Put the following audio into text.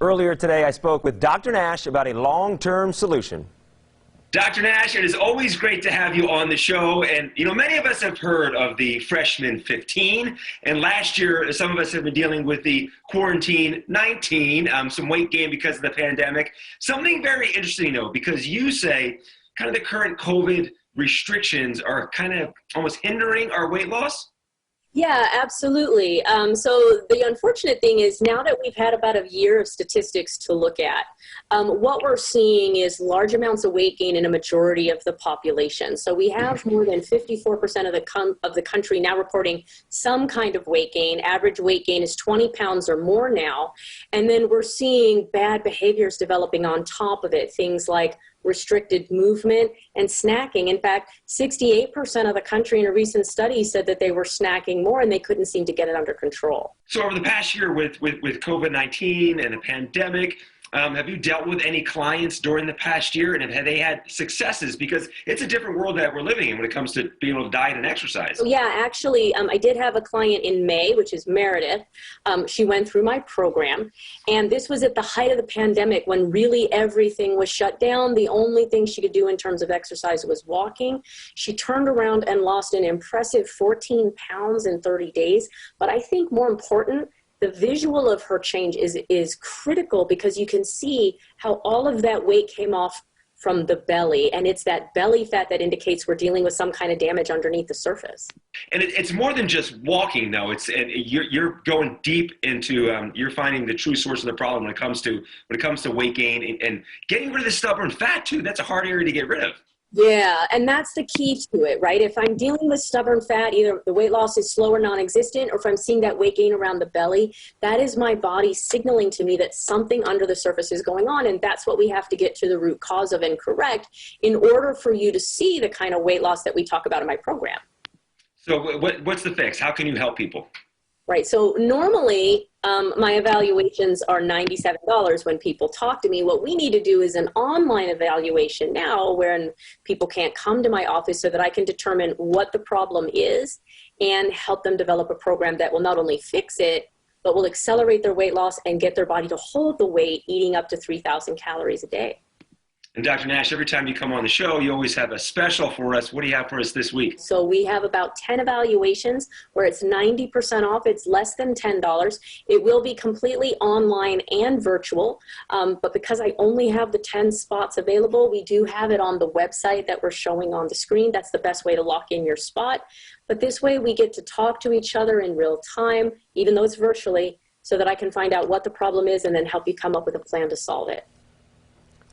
Earlier today, I spoke with Dr. Nash about a long-term solution. Dr. Nash, it is always great to have you on the show. And, you know, many of us have heard of the freshman 15. And last year, some of us have been dealing with the quarantine-19, some weight gain because of the pandemic. Something very interesting, though, because you say kind of the current COVID restrictions are kind of almost hindering our weight loss. Yeah, absolutely. So the unfortunate thing is now that we've had about a year of statistics to look at, what we're seeing is large amounts of weight gain in a majority of the population. So we have more than 54% of the country now reporting some kind of weight gain. Average weight gain is 20 pounds or more now. And then we're seeing bad behaviors developing on top of it, things like restricted movement and snacking. In fact, 68% of the country in a recent study said that they were snacking more and they couldn't seem to get it under control. So over the past year with COVID-19 and the pandemic, have you dealt with any clients during the past year, and have they had successes? Because it's a different world that we're living in when it comes to being able to diet and exercise. Yeah, actually, I did have a client in May, which is Meredith. She went through my program, and this was at the height of the pandemic when really everything was shut down. The only thing she could do in terms of exercise was walking. She turned around and lost an impressive 14 pounds in 30 days. But I think more important, the visual of her change is critical because you can see how all of that weight came off from the belly, and it's that belly fat that indicates we're dealing with some kind of damage underneath the surface. And it's more than just walking, though. You're going deep into you're finding the true source of the problem when it comes to weight gain and getting rid of the stubborn fat too. That's a hard area to get rid of. Yeah, and that's the key to it, right? If I'm dealing with stubborn fat, either the weight loss is slow or non-existent, or if I'm seeing that weight gain around the belly, that is my body signaling to me that something under the surface is going on, and that's what we have to get to the root cause of and correct in order for you to see the kind of weight loss that we talk about in my program. So what's the fix? How can you help people? Right. So normally my evaluations are $97 when people talk to me. What we need to do is an online evaluation now where people can't come to my office so that I can determine what the problem is and help them develop a program that will not only fix it, but will accelerate their weight loss and get their body to hold the weight, eating up to 3,000 calories a day. And Dr. Nash, every time you come on the show, you always have a special for us. What do you have for us this week? So we have about 10 evaluations where it's 90% off. It's less than $10. It will be completely online and virtual. But because I only have the 10 spots available, we do have it on the website that we're showing on the screen. That's the best way to lock in your spot. But this way we get to talk to each other in real time, even though it's virtually, so that I can find out what the problem is and then help you come up with a plan to solve it.